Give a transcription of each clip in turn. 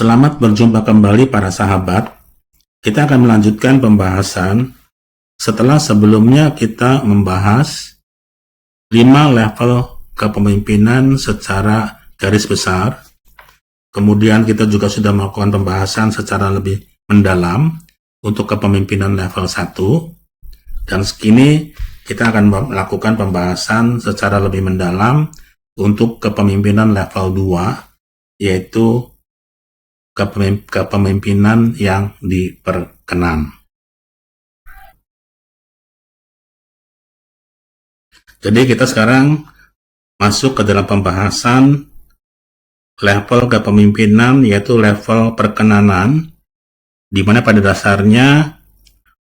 Selamat berjumpa kembali para sahabat. Kita akan melanjutkan pembahasan setelah sebelumnya kita membahas 5 level kepemimpinan secara garis besar. Kemudian kita juga sudah melakukan pembahasan secara lebih mendalam untuk kepemimpinan level 1. Dan sekini kita akan melakukan pembahasan secara lebih mendalam untuk kepemimpinan level 2, yaitu kepemimpinan yang diperkenan. Jadi kita sekarang masuk ke dalam pembahasan level kepemimpinan, yaitu level perkenanan, di mana pada dasarnya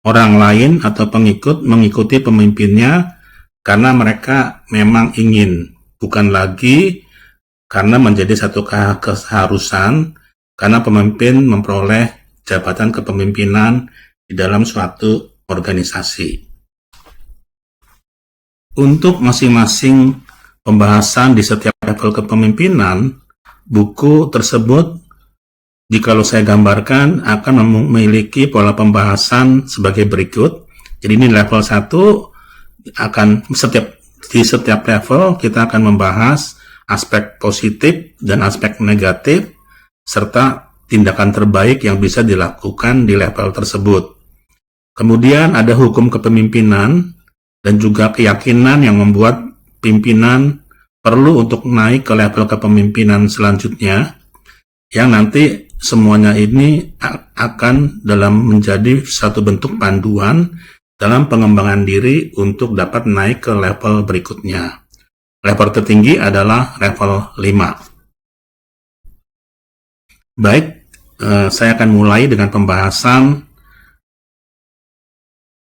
orang lain atau pengikut mengikuti pemimpinnya karena mereka memang ingin, bukan lagi karena menjadi satu keharusan, karena pemimpin memperoleh jabatan kepemimpinan di dalam suatu organisasi. Untuk masing-masing pembahasan di setiap level kepemimpinan, buku tersebut, jikalau saya gambarkan, akan memiliki pola pembahasan sebagai berikut. Jadi ini level 1, di setiap level kita akan membahas aspek positif dan aspek negatif, serta tindakan terbaik yang bisa dilakukan di level tersebut. Kemudian ada hukum kepemimpinan dan juga keyakinan yang membuat pimpinan perlu untuk naik ke level kepemimpinan selanjutnya, yang nanti semuanya ini akan dalam menjadi satu bentuk panduan dalam pengembangan diri untuk dapat naik ke level berikutnya. Level tertinggi adalah level 5. Baik, saya akan mulai dengan pembahasan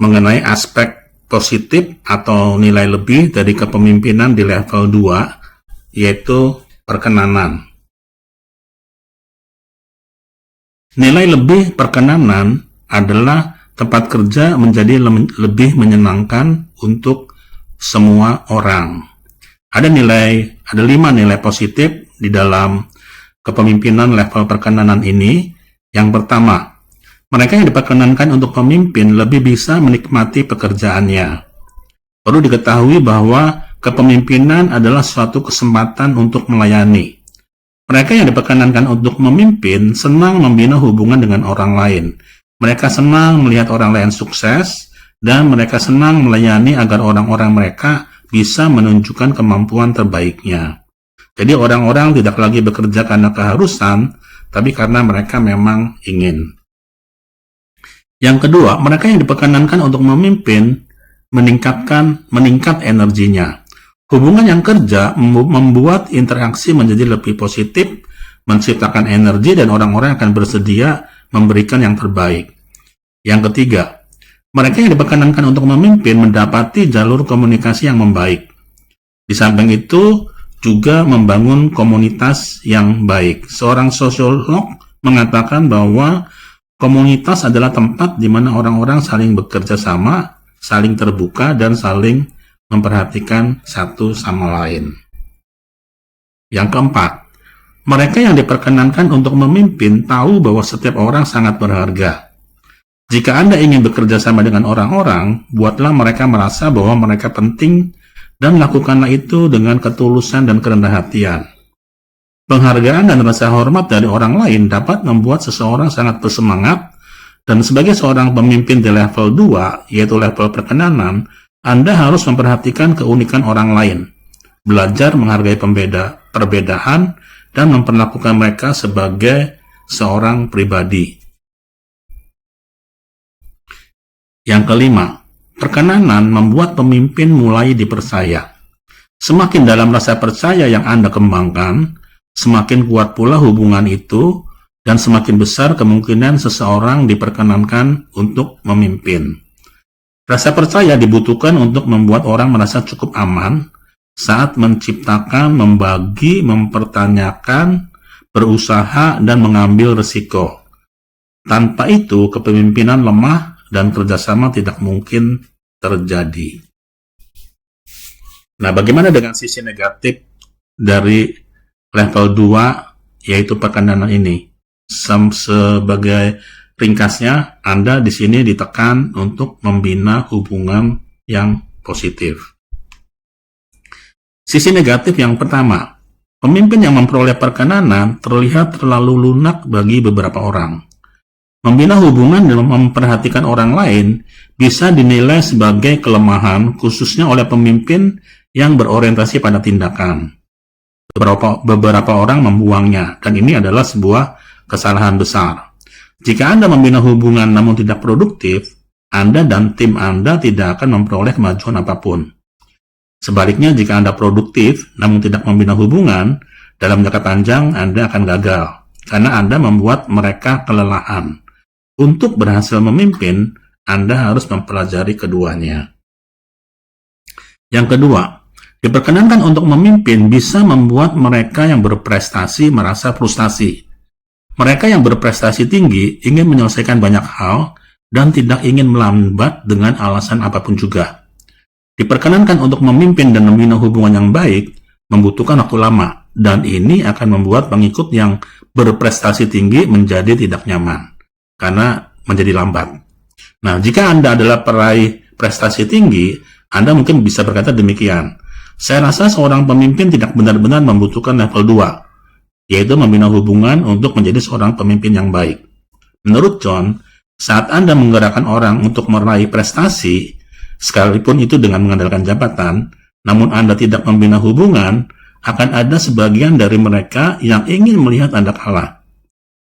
mengenai aspek positif atau nilai lebih dari kepemimpinan di level 2, yaitu perkenanan. Nilai lebih perkenanan adalah tempat kerja menjadi lebih menyenangkan untuk semua orang. Ada 5 nilai positif di dalam kepemimpinan level perkenanan ini. Yang pertama, mereka yang diperkenankan untuk memimpin lebih bisa menikmati pekerjaannya. Perlu diketahui bahwa kepemimpinan adalah suatu kesempatan untuk melayani. Mereka yang diperkenankan untuk memimpin senang membina hubungan dengan orang lain. Mereka senang melihat orang lain sukses, dan mereka senang melayani agar orang-orang mereka bisa menunjukkan kemampuan terbaiknya. Jadi orang-orang tidak lagi bekerja karena keharusan, tapi karena mereka memang ingin. Yang kedua, mereka yang diperkenankan untuk memimpin meningkat energinya. Hubungan yang kerja membuat interaksi menjadi lebih positif, menciptakan energi, dan orang-orang akan bersedia memberikan yang terbaik. Yang ketiga, mereka yang diperkenankan untuk memimpin mendapati jalur komunikasi yang membaik. Di samping itu, juga membangun komunitas yang baik. Seorang sosiolog mengatakan bahwa komunitas adalah tempat di mana orang-orang saling bekerja sama, saling terbuka, dan saling memperhatikan satu sama lain. Yang keempat, mereka yang diperkenankan untuk memimpin tahu bahwa setiap orang sangat berharga. Jika Anda ingin bekerja sama dengan orang-orang, buatlah mereka merasa bahwa mereka penting, dan lakukanlah itu dengan ketulusan dan kerendah hatian. Penghargaan dan rasa hormat dari orang lain dapat membuat seseorang sangat bersemangat, dan sebagai seorang pemimpin di level 2, yaitu level perkenanan, Anda harus memperhatikan keunikan orang lain, belajar menghargai perbedaan, dan memperlakukan mereka sebagai seorang pribadi. Yang kelima, perkenanan membuat pemimpin mulai dipercaya. Semakin dalam rasa percaya yang Anda kembangkan, semakin kuat pula hubungan itu, dan semakin besar kemungkinan seseorang diperkenankan untuk memimpin. Rasa percaya dibutuhkan untuk membuat orang merasa cukup aman saat menciptakan, membagi, mempertanyakan, berusaha, dan mengambil risiko. Tanpa itu, kepemimpinan lemah dan kerjasama tidak mungkin terjadi. Nah, bagaimana dengan sisi negatif dari level 2, yaitu perkenanan ini? Sebagai ringkasnya, Anda di sini ditekan untuk membina hubungan yang positif. Sisi negatif yang pertama, pemimpin yang memperoleh perkenanan terlihat terlalu lunak bagi beberapa orang. Membina hubungan dan memperhatikan orang lain bisa dinilai sebagai kelemahan, khususnya oleh pemimpin yang berorientasi pada tindakan. Beberapa orang membuangnya, dan ini adalah sebuah kesalahan besar. Jika Anda membina hubungan namun tidak produktif, Anda dan tim Anda tidak akan memperoleh kemajuan apapun. Sebaliknya, jika Anda produktif namun tidak membina hubungan, dalam jangka panjang Anda akan gagal, karena Anda membuat mereka kelelahan. Untuk berhasil memimpin, Anda harus mempelajari keduanya. Yang kedua, diperkenankan untuk memimpin bisa membuat mereka yang berprestasi merasa frustasi. Mereka yang berprestasi tinggi ingin menyelesaikan banyak hal dan tidak ingin melambat dengan alasan apapun juga. Diperkenankan untuk memimpin dan membina hubungan yang baik membutuhkan waktu lama, dan ini akan membuat pengikut yang berprestasi tinggi menjadi tidak nyaman karena menjadi lambat. Nah, jika Anda adalah peraih prestasi tinggi, Anda mungkin bisa berkata demikian. Saya rasa seorang pemimpin tidak benar-benar membutuhkan level 2, yaitu membina hubungan untuk menjadi seorang pemimpin yang baik. Menurut John, saat Anda menggerakkan orang untuk meraih prestasi, sekalipun itu dengan mengandalkan jabatan, namun Anda tidak membina hubungan, akan ada sebagian dari mereka yang ingin melihat Anda kalah.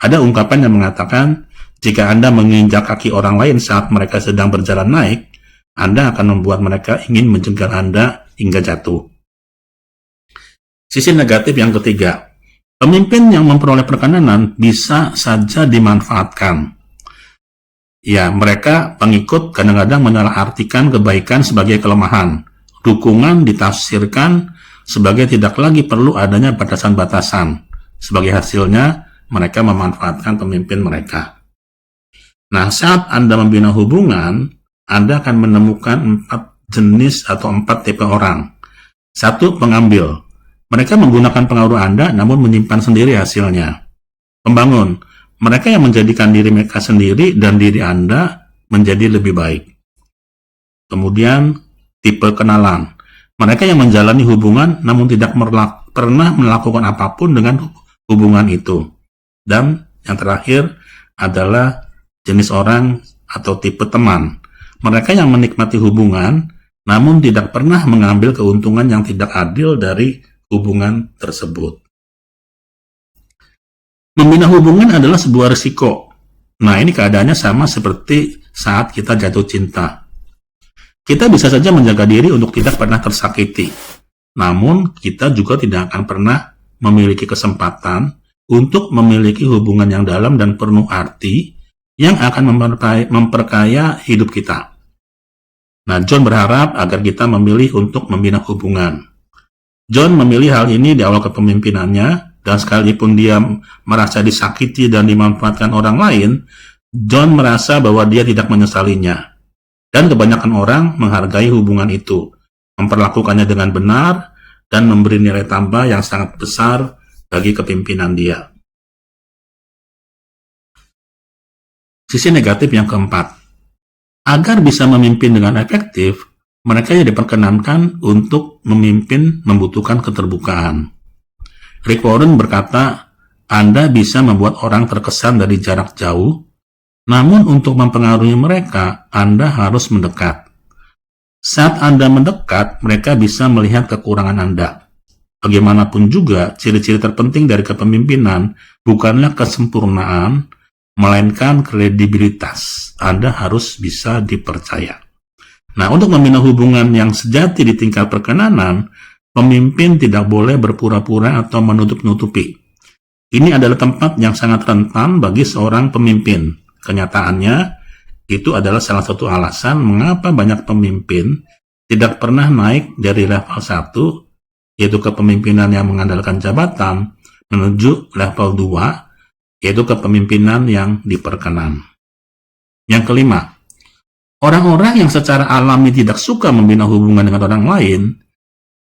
Ada ungkapan yang mengatakan, jika Anda menginjak kaki orang lain saat mereka sedang berjalan naik, Anda akan membuat mereka ingin menjegal Anda hingga jatuh. Sisi negatif yang ketiga, pemimpin yang memperoleh perkenanan bisa saja dimanfaatkan. Ya, mereka pengikut kadang-kadang menyalahartikan kebaikan sebagai kelemahan. Dukungan ditafsirkan sebagai tidak lagi perlu adanya batasan-batasan. Sebagai hasilnya, mereka memanfaatkan pemimpin mereka. Nah, saat Anda membina hubungan, Anda akan menemukan 4 jenis atau 4 tipe orang. 1. Pengambil. Mereka menggunakan pengaruh Anda namun menyimpan sendiri hasilnya. Pembangun. Mereka yang menjadikan diri mereka sendiri dan diri Anda menjadi lebih baik. Kemudian, tipe kenalan. Mereka yang menjalani hubungan namun tidak pernah melakukan apapun dengan hubungan itu. Dan yang terakhir adalah jenis orang atau tipe teman. Mereka yang menikmati hubungan namun tidak pernah mengambil keuntungan yang tidak adil dari hubungan tersebut. Membina hubungan adalah sebuah risiko. Nah, ini keadaannya sama seperti saat kita jatuh cinta. Kita bisa saja menjaga diri untuk tidak pernah tersakiti. Namun, kita juga tidak akan pernah memiliki kesempatan untuk memiliki hubungan yang dalam dan penuh arti yang akan memperkaya hidup kita. Nah, John berharap agar kita memilih untuk membina hubungan. John memilih hal ini di awal kepemimpinannya, dan sekalipun dia merasa disakiti dan dimanfaatkan orang lain, John merasa bahwa dia tidak menyesalinya. Dan kebanyakan orang menghargai hubungan itu, memperlakukannya dengan benar, dan memberi nilai tambah yang sangat besar bagi kepemimpinan dia. Sisi negatif yang keempat, agar bisa memimpin dengan efektif, mereka yang diperkenankan untuk memimpin membutuhkan keterbukaan. Rick Warren berkata, Anda bisa membuat orang terkesan dari jarak jauh, namun untuk mempengaruhi mereka, Anda harus mendekat. Saat Anda mendekat, mereka bisa melihat kekurangan Anda. Bagaimanapun juga, ciri-ciri terpenting dari kepemimpinan bukanlah kesempurnaan, melainkan kredibilitas. Anda harus bisa dipercaya. Nah, untuk membina hubungan yang sejati di tingkat perkenanan, pemimpin tidak boleh berpura-pura atau menutup-nutupi. Ini adalah tempat yang sangat rentan bagi seorang pemimpin. Kenyataannya, itu adalah salah satu alasan mengapa banyak pemimpin tidak pernah naik dari level 1, yaitu kepemimpinan yang mengandalkan jabatan, menuju level 2, yaitu kepemimpinan yang diperkenan. Yang kelima, orang-orang yang secara alami tidak suka membina hubungan dengan orang lain,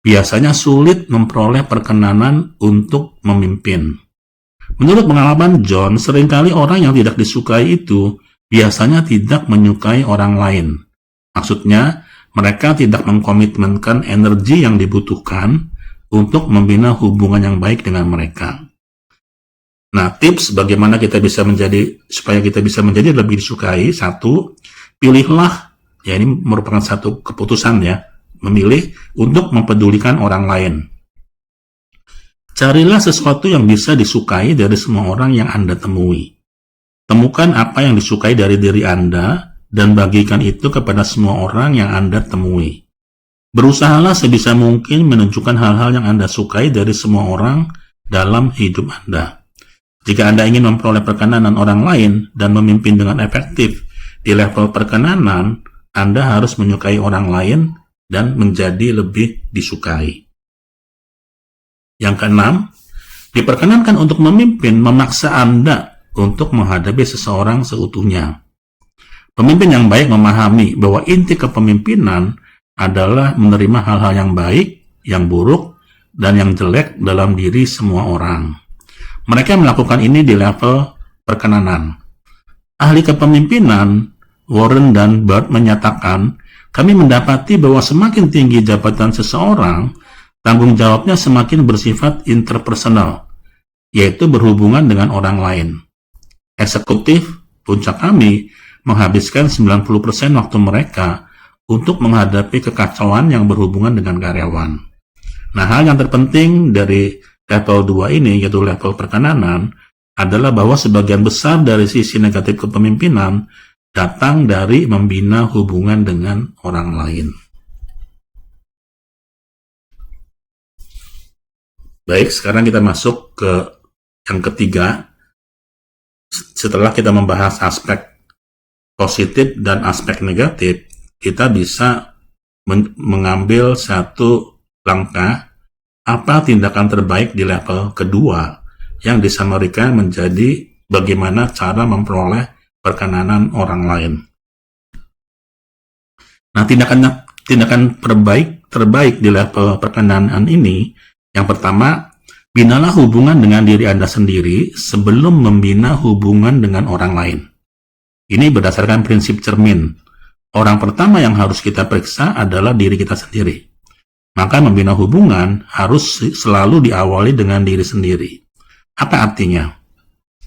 biasanya sulit memperoleh perkenanan untuk memimpin. Menurut pengalaman John, seringkali orang yang tidak disukai itu biasanya tidak menyukai orang lain. Maksudnya, mereka tidak mengkomitmenkan energi yang dibutuhkan untuk membina hubungan yang baik dengan mereka. Nah, tips bagaimana supaya kita bisa menjadi lebih disukai. Satu, pilihlah, ya ini merupakan satu keputusan ya, memilih untuk mempedulikan orang lain. Carilah sesuatu yang bisa disukai dari semua orang yang Anda temui. Temukan apa yang disukai dari diri Anda dan bagikan itu kepada semua orang yang Anda temui. Berusahalah sebisa mungkin menunjukkan hal-hal yang Anda sukai dari semua orang dalam hidup Anda. Jika Anda ingin memperoleh perkenanan orang lain dan memimpin dengan efektif di level perkenanan, Anda harus menyukai orang lain dan menjadi lebih disukai. Yang keenam, diperkenankan untuk memimpin memaksa Anda untuk menghadapi seseorang seutuhnya. Pemimpin yang baik memahami bahwa inti kepemimpinan adalah menerima hal-hal yang baik, yang buruk, dan yang jelek dalam diri semua orang. Mereka melakukan ini di level perkenanan. Ahli kepemimpinan, Warren dan Burt menyatakan, kami mendapati bahwa semakin tinggi jabatan seseorang, tanggung jawabnya semakin bersifat interpersonal, yaitu berhubungan dengan orang lain. Eksekutif, puncak kami, menghabiskan 90% waktu mereka untuk menghadapi kekacauan yang berhubungan dengan karyawan. Nah, hal yang terpenting dari level 2 ini, yaitu level perkenanan, adalah bahwa sebagian besar dari sisi negatif kepemimpinan datang dari membina hubungan dengan orang lain. Baik, sekarang kita masuk ke yang ketiga. Setelah kita membahas aspek positif dan aspek negatif, kita bisa mengambil satu langkah apa tindakan terbaik di level kedua yang disamarikan menjadi bagaimana cara memperoleh perkenanan orang lain. Nah, tindakan terbaik di level perkenanan ini, yang pertama, binalah hubungan dengan diri Anda sendiri sebelum membina hubungan dengan orang lain. Ini berdasarkan prinsip cermin. Orang pertama yang harus kita periksa adalah diri kita sendiri. Maka membina hubungan harus selalu diawali dengan diri sendiri. Apa artinya?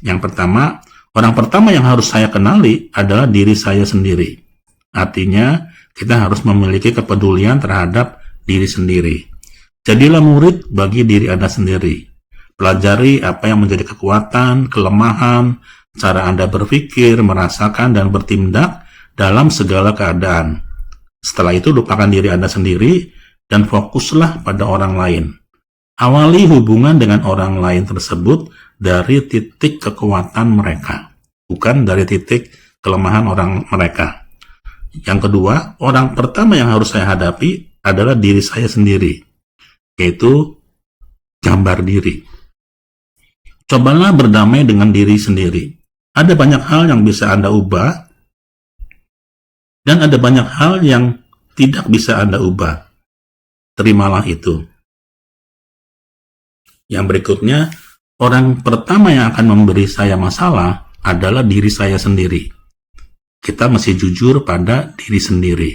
Yang pertama, orang pertama yang harus saya kenali adalah diri saya sendiri. Artinya, kita harus memiliki kepedulian terhadap diri sendiri. Jadilah murid bagi diri Anda sendiri. Pelajari apa yang menjadi kekuatan, kelemahan, cara Anda berpikir, merasakan, dan bertindak dalam segala keadaan. Setelah itu, lupakan diri Anda sendiri dan fokuslah pada orang lain. Awali hubungan dengan orang lain tersebut dari titik kekuatan mereka, bukan dari titik kelemahan orang mereka. Yang kedua, orang pertama yang harus saya hadapi adalah diri saya sendiri, yaitu gambar diri. Cobalah berdamai dengan diri sendiri. Ada banyak hal yang bisa Anda ubah, dan ada banyak hal yang tidak bisa Anda ubah. Terimalah itu. Yang berikutnya, orang pertama yang akan memberi saya masalah adalah diri saya sendiri. Kita mesti jujur pada diri sendiri.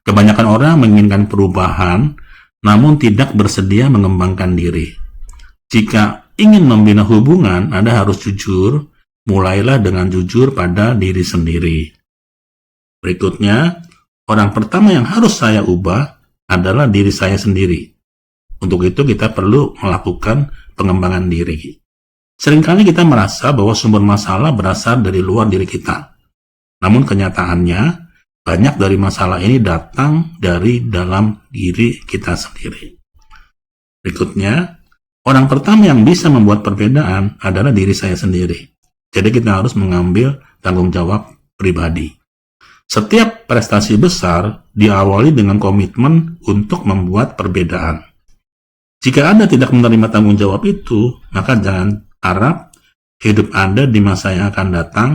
Kebanyakan orang menginginkan perubahan, namun tidak bersedia mengembangkan diri. Jika ingin membina hubungan, Anda harus jujur. Mulailah dengan jujur pada diri sendiri. Berikutnya, orang pertama yang harus saya ubah adalah diri saya sendiri. Untuk itu kita perlu melakukan pengembangan diri. Seringkali kita merasa bahwa sumber masalah berasal dari luar diri kita. Namun kenyataannya, banyak dari masalah ini datang dari dalam diri kita sendiri. Berikutnya, orang pertama yang bisa membuat perbedaan adalah diri saya sendiri. Jadi kita harus mengambil tanggung jawab pribadi. Setiap prestasi besar diawali dengan komitmen untuk membuat perbedaan. Jika Anda tidak menerima tanggung jawab itu, maka jangan harap hidup Anda di masa yang akan datang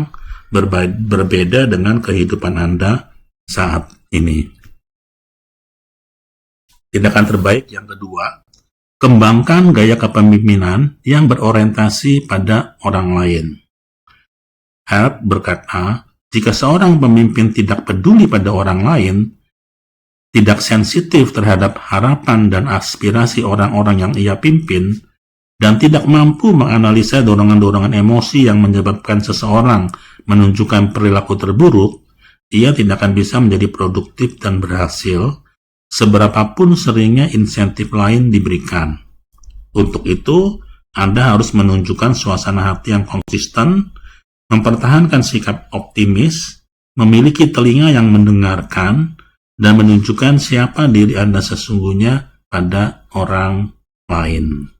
berbeda dengan kehidupan Anda saat ini. Tindakan terbaik yang kedua, Kembangkan gaya kepemimpinan yang berorientasi pada orang lain. Hart berkata, jika seorang pemimpin tidak peduli pada orang lain, tidak sensitif terhadap harapan dan aspirasi orang-orang yang ia pimpin, dan tidak mampu menganalisa dorongan-dorongan emosi yang menyebabkan seseorang menunjukkan perilaku terburuk, ia tidak akan bisa menjadi produktif dan berhasil, seberapapun seringnya insentif lain diberikan. Untuk itu, Anda harus menunjukkan suasana hati yang konsisten, mempertahankan sikap optimis, memiliki telinga yang mendengarkan, dan menunjukkan siapa diri Anda sesungguhnya pada orang lain.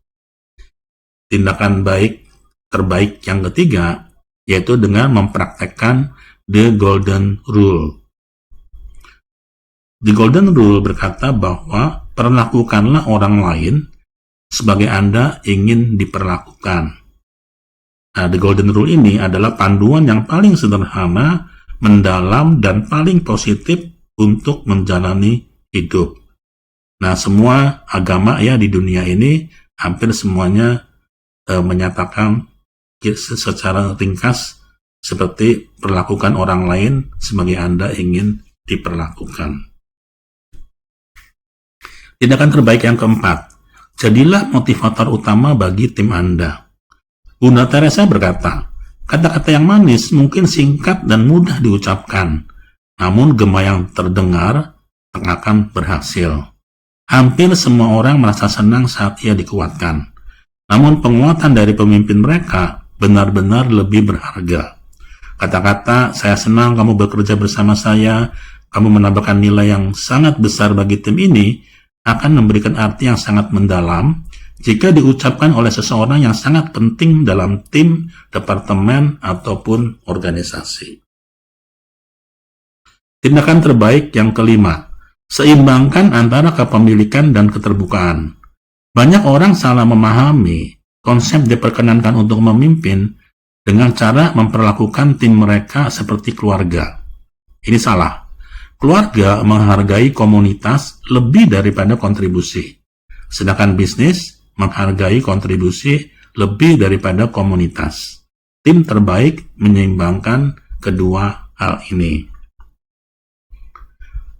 Tindakan terbaik yang ketiga, yaitu dengan mempraktekkan The Golden Rule. The Golden Rule berkata bahwa perlakukanlah orang lain sebagai Anda ingin diperlakukan. Nah, The Golden Rule ini adalah panduan yang paling sederhana, mendalam, dan paling positif untuk menjalani hidup. Nah, semua agama ya di dunia ini hampir semuanya menyatakan secara ringkas seperti perlakukan orang lain sebagai Anda ingin diperlakukan. Tindakan terbaik yang keempat, jadilah motivator utama bagi tim Anda. Bunda Teresa berkata, kata-kata yang manis mungkin singkat dan mudah diucapkan, namun gema yang terdengar akan berhasil. Hampir semua orang merasa senang saat ia dikuatkan. Namun penguatan dari pemimpin mereka benar-benar lebih berharga. Kata-kata, saya senang kamu bekerja bersama saya, kamu menambahkan nilai yang sangat besar bagi tim ini, akan memberikan arti yang sangat mendalam jika diucapkan oleh seseorang yang sangat penting dalam tim, departemen, ataupun organisasi. Tindakan terbaik yang kelima, seimbangkan antara kepemilikan dan keterbukaan. Banyak orang salah memahami konsep diperkenankan untuk memimpin dengan cara memperlakukan tim mereka seperti keluarga. Ini salah. Keluarga menghargai komunitas lebih daripada kontribusi. Sedangkan bisnis menghargai kontribusi lebih daripada komunitas. Tim terbaik menyeimbangkan kedua hal ini.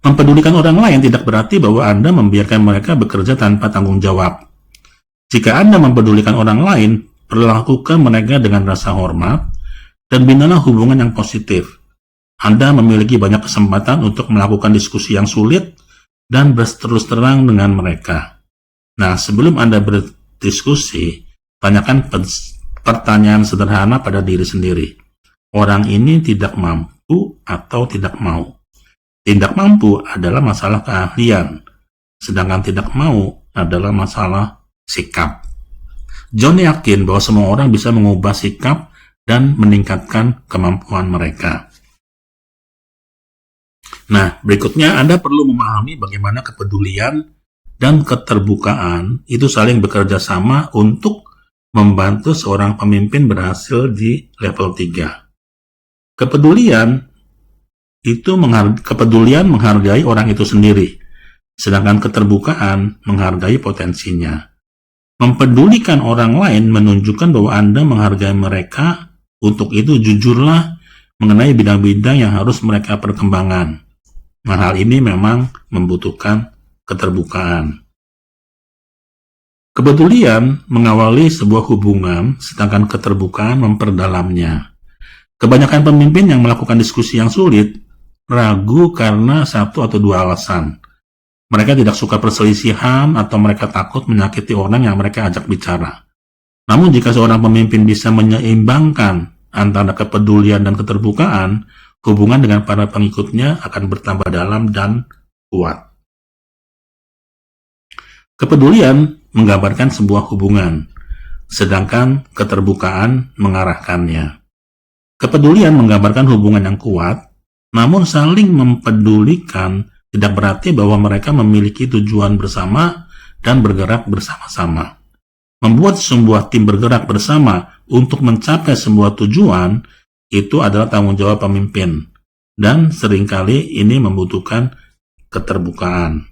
Mempedulikan orang lain tidak berarti bahwa Anda membiarkan mereka bekerja tanpa tanggung jawab. Jika Anda mempedulikan orang lain, perlakukan mereka dengan rasa hormat, dan binalah hubungan yang positif. Anda memiliki banyak kesempatan untuk melakukan diskusi yang sulit dan berterus terang dengan mereka. Nah, sebelum Anda berdiskusi, tanyakan pertanyaan sederhana pada diri sendiri. Orang ini tidak mampu atau tidak mau? Tidak mampu adalah masalah keahlian, sedangkan tidak mau adalah masalah sikap. John yakin bahwa semua orang bisa mengubah sikap dan meningkatkan kemampuan mereka. Nah, berikutnya Anda perlu memahami bagaimana kepedulian dan keterbukaan itu saling bekerja sama untuk membantu seorang pemimpin berhasil di level 3. Kepedulian menghargai orang itu sendiri, sedangkan keterbukaan menghargai potensinya. Mempedulikan orang lain menunjukkan bahwa Anda menghargai mereka, untuk itu jujurlah mengenai bidang-bidang yang harus mereka perkembangkan. Nah, hal ini memang membutuhkan keterbukaan. Kepedulian mengawali sebuah hubungan, sedangkan keterbukaan memperdalamnya. Kebanyakan pemimpin yang melakukan diskusi yang sulit ragu karena satu atau dua alasan. Mereka tidak suka perselisihan atau mereka takut menyakiti orang yang mereka ajak bicara. Namun jika seorang pemimpin bisa menyeimbangkan antara kepedulian dan keterbukaan, hubungan dengan para pengikutnya akan bertambah dalam dan kuat. Kepedulian menggambarkan sebuah hubungan, sedangkan keterbukaan mengarahkannya. Kepedulian menggambarkan hubungan yang kuat, namun saling mempedulikan tidak berarti bahwa mereka memiliki tujuan bersama dan bergerak bersama-sama. Membuat sebuah tim bergerak bersama untuk mencapai sebuah tujuan itu adalah tanggung jawab pemimpin, dan seringkali ini membutuhkan keterbukaan.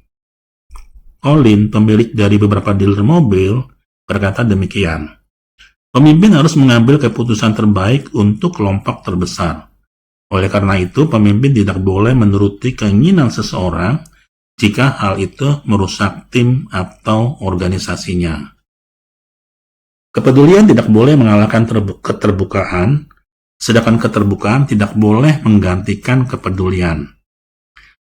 Colin, pemilik dari beberapa dealer mobil, berkata demikian. Pemimpin harus mengambil keputusan terbaik untuk kelompok terbesar. Oleh karena itu, pemimpin tidak boleh menuruti keinginan seseorang jika hal itu merusak tim atau organisasinya. Kepedulian tidak boleh mengalahkan keterbukaan, sedangkan keterbukaan tidak boleh menggantikan kepedulian.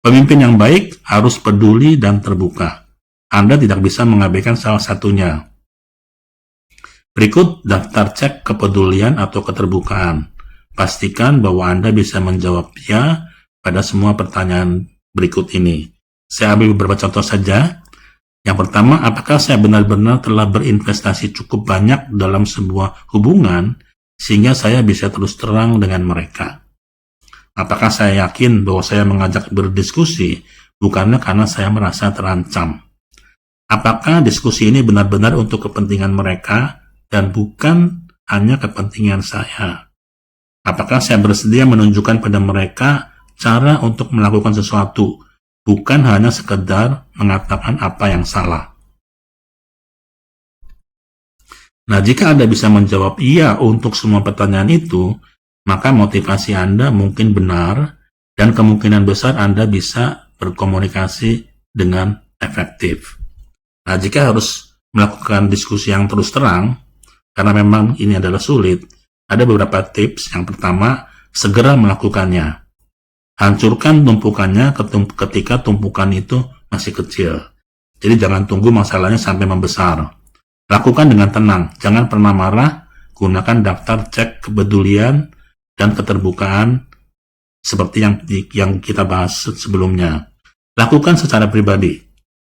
Pemimpin yang baik harus peduli dan terbuka. Anda tidak bisa mengabaikan salah satunya. Berikut daftar cek kepedulian atau keterbukaan. Pastikan bahwa Anda bisa menjawab ya pada semua pertanyaan berikut ini. Saya ambil beberapa contoh saja. Yang pertama, apakah saya benar-benar telah berinvestasi cukup banyak dalam sebuah hubungan sehingga saya bisa terus terang dengan mereka? Apakah saya yakin bahwa saya mengajak berdiskusi bukannya karena saya merasa terancam? Apakah diskusi ini benar-benar untuk kepentingan mereka dan bukan hanya kepentingan saya? Apakah saya bersedia menunjukkan pada mereka cara untuk melakukan sesuatu, bukan hanya sekedar mengatakan apa yang salah? Nah, jika Anda bisa menjawab iya untuk semua pertanyaan itu, maka motivasi Anda mungkin benar dan kemungkinan besar Anda bisa berkomunikasi dengan efektif. Nah, jika harus melakukan diskusi yang terus terang, karena memang ini adalah sulit, ada beberapa tips. Yang pertama, segera melakukannya. Hancurkan tumpukannya ketika tumpukan itu masih kecil. Jadi jangan tunggu masalahnya sampai membesar. Lakukan dengan tenang, jangan pernah marah, gunakan daftar cek kepedulian dan keterbukaan seperti yang kita bahas sebelumnya. Lakukan secara pribadi.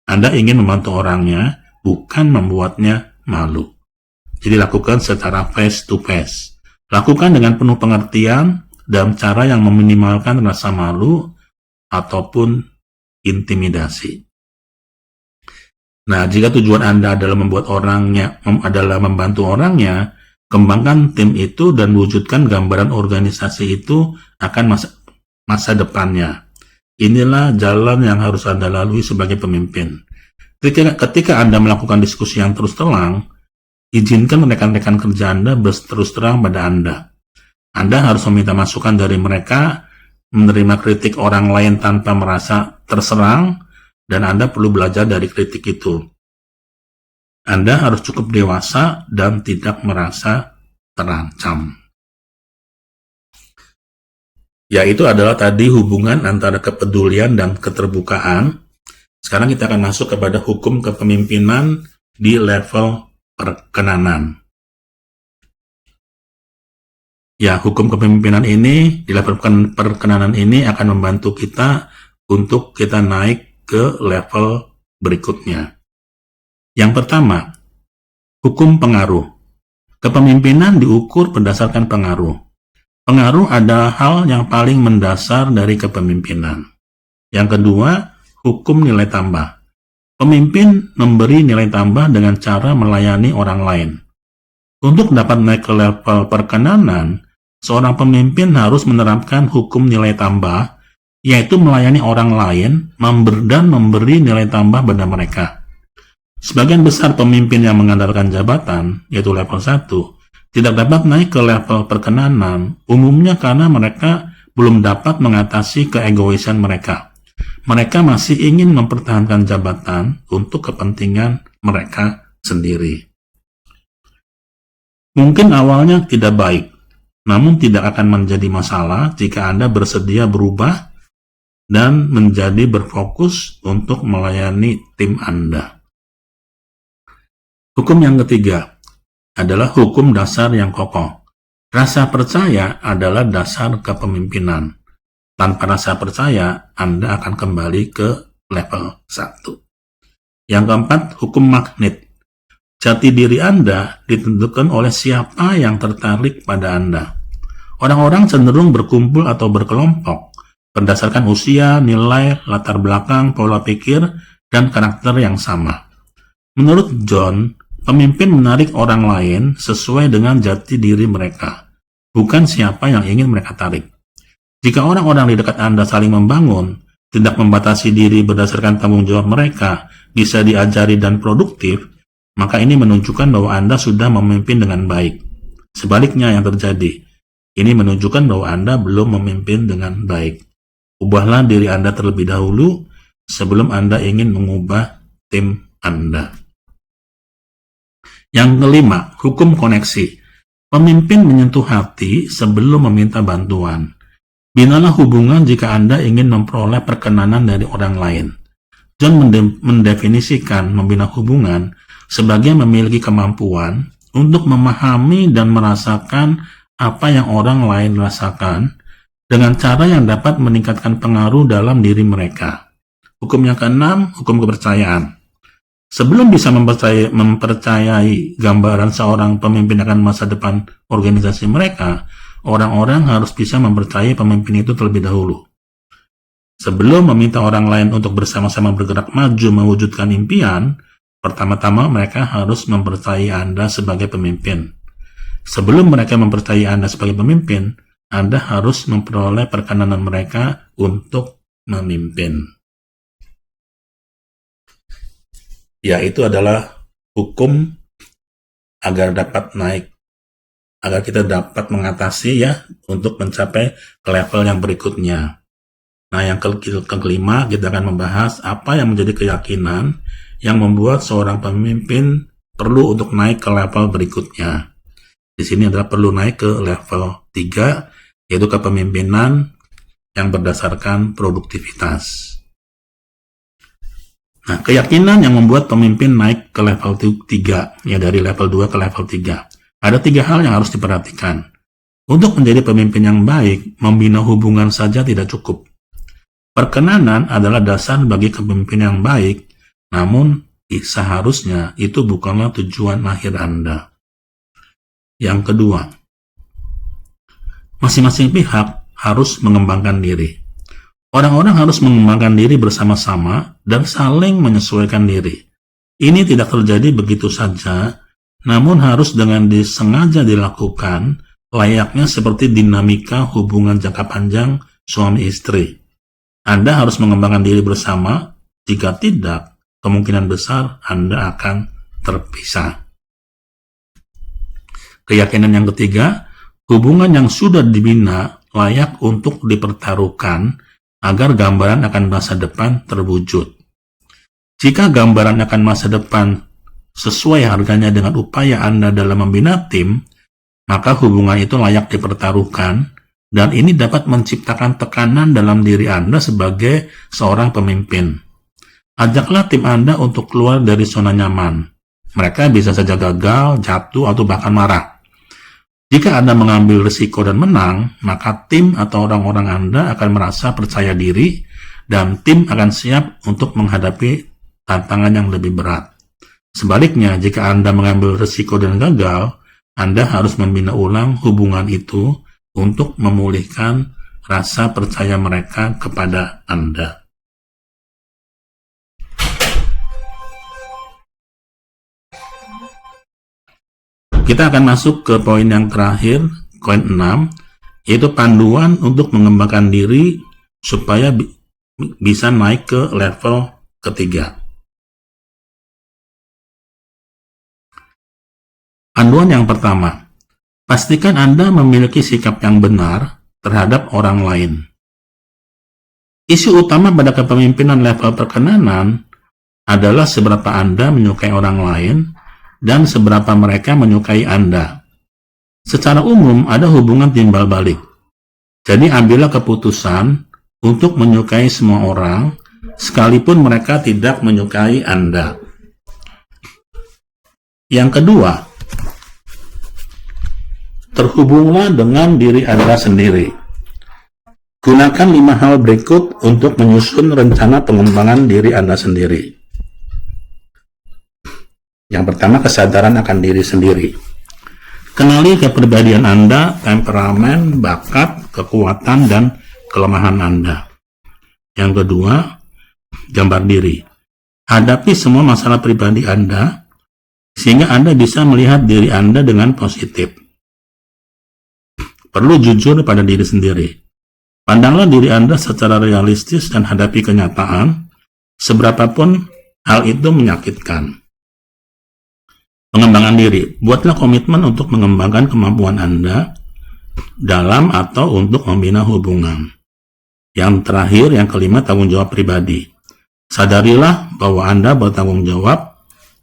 Anda ingin membantu orangnya, bukan membuatnya malu. Jadi lakukan secara face to face. Lakukan dengan penuh pengertian dalam cara yang meminimalkan rasa malu ataupun intimidasi. Nah, jika tujuan Anda adalah membantu orangnya, kembangkan tim itu dan wujudkan gambaran organisasi itu akan masa depannya. Inilah jalan yang harus Anda lalui sebagai pemimpin. Ketika Anda melakukan diskusi yang terus terang, izinkan rekan-rekan kerja Anda berterus terang pada Anda. Anda harus meminta masukan dari mereka, menerima kritik orang lain tanpa merasa terserang, dan Anda perlu belajar dari kritik itu. Anda harus cukup dewasa dan tidak merasa terancam. Yaitu adalah tadi hubungan antara kepedulian dan keterbukaan. Sekarang kita akan masuk kepada hukum kepemimpinan di level perkenanan. Ya, hukum kepemimpinan ini di level perkenanan ini akan membantu kita untuk kita naik ke level berikutnya. Yang pertama, hukum pengaruh. Kepemimpinan diukur berdasarkan pengaruh. Pengaruh adalah hal yang paling mendasar dari kepemimpinan. Yang kedua, hukum nilai tambah. Pemimpin memberi nilai tambah dengan cara melayani orang lain. Untuk dapat naik ke level perkenanan, seorang pemimpin harus menerapkan hukum nilai tambah, yaitu melayani orang lain dan memberi nilai tambah pada mereka. Sebagian besar pemimpin yang mengandalkan jabatan, yaitu level 1, tidak dapat naik ke level perkenanan, umumnya karena mereka belum dapat mengatasi keegoisan mereka. Mereka masih ingin mempertahankan jabatan untuk kepentingan mereka sendiri. Mungkin awalnya tidak baik, namun tidak akan menjadi masalah jika Anda bersedia berubah dan menjadi berfokus untuk melayani tim Anda. Hukum yang ketiga adalah hukum dasar yang kokoh. Rasa percaya adalah dasar kepemimpinan. Tanpa rasa percaya, Anda akan kembali ke level 1. Yang keempat, hukum magnet. Jati diri Anda ditentukan oleh siapa yang tertarik pada Anda. Orang-orang cenderung berkumpul atau berkelompok berdasarkan usia, nilai, latar belakang, pola pikir, dan karakter yang sama. Menurut John, pemimpin menarik orang lain sesuai dengan jati diri mereka, bukan siapa yang ingin mereka tarik. Jika orang-orang di dekat Anda saling membangun, tidak membatasi diri berdasarkan tanggung jawab mereka, bisa diajari dan produktif, maka ini menunjukkan bahwa Anda sudah memimpin dengan baik. Sebaliknya yang terjadi, ini menunjukkan bahwa Anda belum memimpin dengan baik. Ubahlah diri Anda terlebih dahulu sebelum Anda ingin mengubah tim Anda. Yang kelima, hukum koneksi. Pemimpin menyentuh hati sebelum meminta bantuan. Binalah hubungan jika Anda ingin memperoleh perkenanan dari orang lain. John mendefinisikan membina hubungan sebagai memiliki kemampuan untuk memahami dan merasakan apa yang orang lain rasakan dengan cara yang dapat meningkatkan pengaruh dalam diri mereka. Hukum yang keenam, hukum kepercayaan. Sebelum bisa mempercayai gambaran seorang pemimpin akan masa depan organisasi mereka, orang-orang harus bisa mempercayai pemimpin itu terlebih dahulu. Sebelum meminta orang lain untuk bersama-sama bergerak maju mewujudkan impian, pertama-tama mereka harus mempercayai Anda sebagai pemimpin. Sebelum mereka mempercayai Anda sebagai pemimpin, Anda harus memperoleh perkenanan mereka untuk memimpin. Yaitu adalah hukum agar dapat naik, agar kita dapat mengatasi ya untuk mencapai ke level yang berikutnya. Nah, yang kelima kita akan membahas apa yang menjadi keyakinan yang membuat seorang pemimpin perlu untuk naik ke level berikutnya. Di sini adalah perlu naik ke level 3, yaitu kepemimpinan yang berdasarkan produktivitas. Nah, keyakinan yang membuat pemimpin naik ke level 3, ya dari level 2 ke level 3. Ada 3 hal yang harus diperhatikan. Untuk menjadi pemimpin yang baik, membina hubungan saja tidak cukup. Perkenanan adalah dasar bagi kepemimpinan yang baik, namun seharusnya itu bukanlah tujuan akhir Anda. Yang kedua, masing-masing pihak harus mengembangkan diri. Orang-orang harus mengembangkan diri bersama-sama dan saling menyesuaikan diri. Ini tidak terjadi begitu saja, namun harus dengan disengaja dilakukan, layaknya seperti dinamika hubungan jangka panjang suami istri. Anda harus mengembangkan diri bersama, jika tidak, kemungkinan besar Anda akan terpisah. Keyakinan yang ketiga, hubungan yang sudah dibina layak untuk dipertaruhkan agar gambaran akan masa depan terwujud. Jika gambaran akan masa depan sesuai harganya dengan upaya Anda dalam membina tim, maka hubungan itu layak dipertaruhkan, dan ini dapat menciptakan tekanan dalam diri Anda sebagai seorang pemimpin. Ajaklah tim Anda untuk keluar dari zona nyaman. Mereka bisa saja gagal, jatuh, atau bahkan marah. Jika Anda mengambil risiko dan menang, maka tim atau orang-orang Anda akan merasa percaya diri dan tim akan siap untuk menghadapi tantangan yang lebih berat. Sebaliknya, jika Anda mengambil risiko dan gagal, Anda harus membina ulang hubungan itu untuk memulihkan rasa percaya mereka kepada Anda. Kita akan masuk ke poin yang terakhir, poin 6, yaitu panduan untuk mengembangkan diri supaya bisa naik ke level ketiga. Panduan yang pertama, pastikan Anda memiliki sikap yang benar terhadap orang lain. Isu utama pada kepemimpinan level perkenanan adalah seberapa Anda menyukai orang lain dan seberapa mereka menyukai Anda. Secara umum, ada hubungan timbal balik. Jadi ambillah keputusan untuk menyukai semua orang, sekalipun mereka tidak menyukai Anda. Yang kedua, terhubunglah dengan diri Anda sendiri. Gunakan 5 hal berikut untuk menyusun rencana pengembangan diri Anda sendiri. Yang pertama, kesadaran akan diri sendiri. Kenali kepribadian Anda, temperamen, bakat, kekuatan, dan kelemahan Anda. Yang kedua, gambar diri. Hadapi semua masalah pribadi Anda, sehingga Anda bisa melihat diri Anda dengan positif. Perlu jujur pada diri sendiri. Pandanglah diri Anda secara realistis dan hadapi kenyataan, seberapapun hal itu menyakitkan. Pengembangan diri. Buatlah komitmen untuk mengembangkan kemampuan Anda dalam atau untuk membina hubungan. Yang terakhir, yang kelima, tanggung jawab pribadi. Sadarilah bahwa Anda bertanggung jawab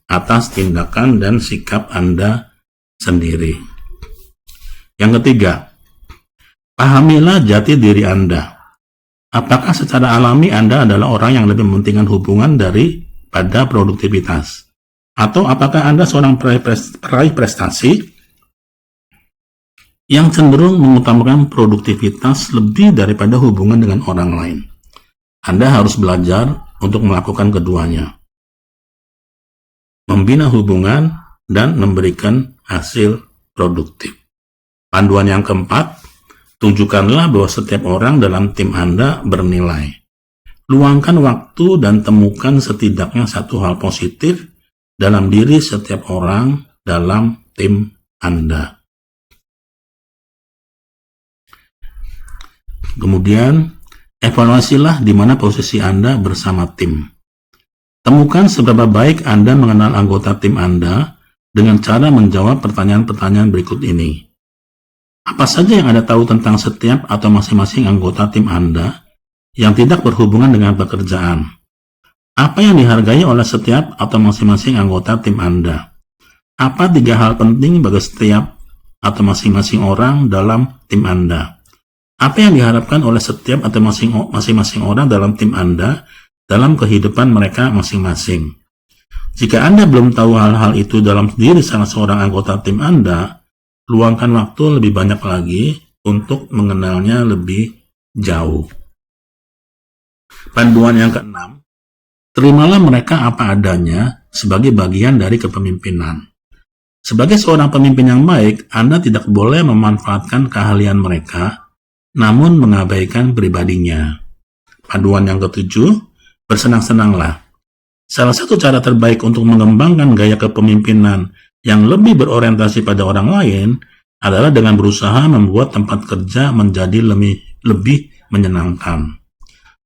atas tindakan dan sikap Anda sendiri. Yang ketiga, pahamilah jati diri Anda. Apakah secara alami Anda adalah orang yang lebih mementingkan hubungan daripada produktivitas? Atau apakah Anda seorang peraih prestasi yang cenderung mengutamakan produktivitas lebih daripada hubungan dengan orang lain? Anda harus belajar untuk melakukan keduanya. Membina hubungan dan memberikan hasil produktif. Panduan yang keempat, tunjukkanlah bahwa setiap orang dalam tim Anda bernilai. Luangkan waktu dan temukan setidaknya satu hal positif dalam diri setiap orang dalam tim Anda. Kemudian, evaluasilah di mana posisi Anda bersama tim. Temukan seberapa baik Anda mengenal anggota tim Anda dengan cara menjawab pertanyaan-pertanyaan berikut ini. Apa saja yang Anda tahu tentang setiap atau masing-masing anggota tim Anda yang tidak berhubungan dengan pekerjaan? Apa yang dihargai oleh setiap atau masing-masing anggota tim Anda? Apa 3 hal penting bagi setiap atau masing-masing orang dalam tim Anda? Apa yang diharapkan oleh setiap atau masing-masing orang dalam tim Anda dalam kehidupan mereka masing-masing? Jika Anda belum tahu hal-hal itu dalam diri salah seorang anggota tim Anda, luangkan waktu lebih banyak lagi untuk mengenalnya lebih jauh. Panduan yang keenam, terimalah mereka apa adanya sebagai bagian dari kepemimpinan. Sebagai seorang pemimpin yang baik, Anda tidak boleh memanfaatkan keahlian mereka, namun mengabaikan pribadinya. Panduan yang ketujuh, bersenang-senanglah. Salah satu cara terbaik untuk mengembangkan gaya kepemimpinan yang lebih berorientasi pada orang lain adalah dengan berusaha membuat tempat kerja menjadi lebih menyenangkan.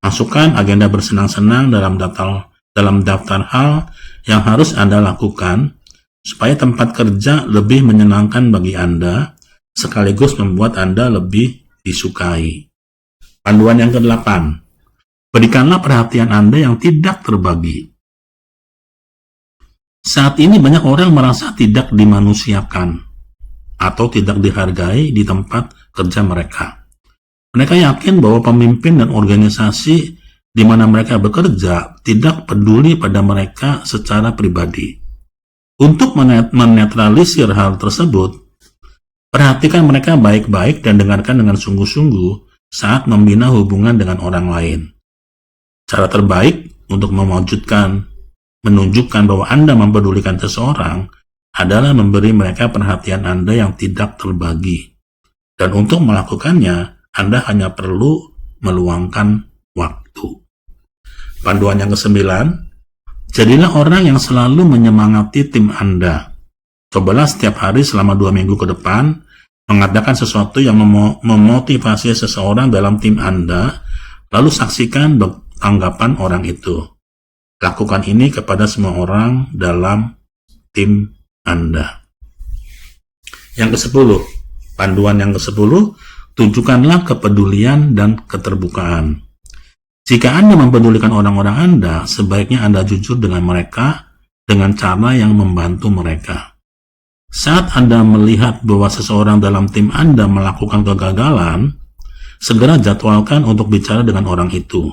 Masukkan agenda bersenang-senang dalam daftar hal yang harus Anda lakukan supaya tempat kerja lebih menyenangkan bagi Anda, sekaligus membuat Anda lebih disukai. Panduan yang ke-8, berikanlah perhatian Anda yang tidak terbagi. Saat ini banyak orang merasa tidak dimanusiakan atau tidak dihargai di tempat kerja mereka. Mereka yakin bahwa pemimpin dan organisasi di mana mereka bekerja tidak peduli pada mereka secara pribadi. Untuk menetralisir hal tersebut, perhatikan mereka baik-baik dan dengarkan dengan sungguh-sungguh saat membina hubungan dengan orang lain. Cara terbaik untuk menunjukkan bahwa Anda mempedulikan seseorang adalah memberi mereka perhatian Anda yang tidak terbagi. Dan untuk melakukannya, Anda hanya perlu meluangkan waktu. Panduan yang ke-9, jadilah orang yang selalu menyemangati tim Anda. Cobalah setiap hari selama 2 minggu ke depan, mengatakan sesuatu yang memotivasi seseorang dalam tim Anda, lalu saksikan tanggapan orang itu. Lakukan ini kepada semua orang dalam tim Anda. Yang ke-10, panduan yang ke-10, tunjukkanlah kepedulian dan keterbukaan. Jika Anda mempedulikan orang-orang Anda, sebaiknya Anda jujur dengan mereka dengan cara yang membantu mereka. Saat Anda melihat bahwa seseorang dalam tim Anda melakukan kegagalan, segera jadwalkan untuk bicara dengan orang itu.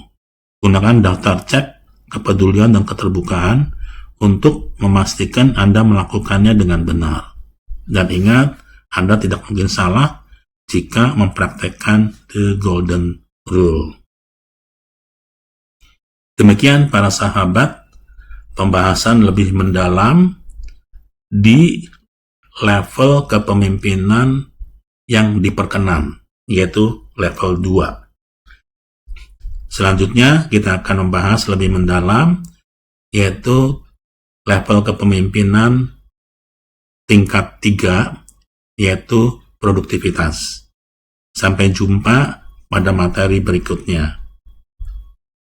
Gunakan daftar cek kepedulian dan keterbukaan untuk memastikan Anda melakukannya dengan benar. Dan ingat, Anda tidak mungkin salah jika mempraktekkan the golden rule. Demikian para sahabat, pembahasan lebih mendalam di level kepemimpinan yang diperkenan, yaitu level 2. Selanjutnya kita akan membahas lebih mendalam, yaitu level kepemimpinan tingkat 3, yaitu produktivitas. Sampai jumpa pada materi berikutnya.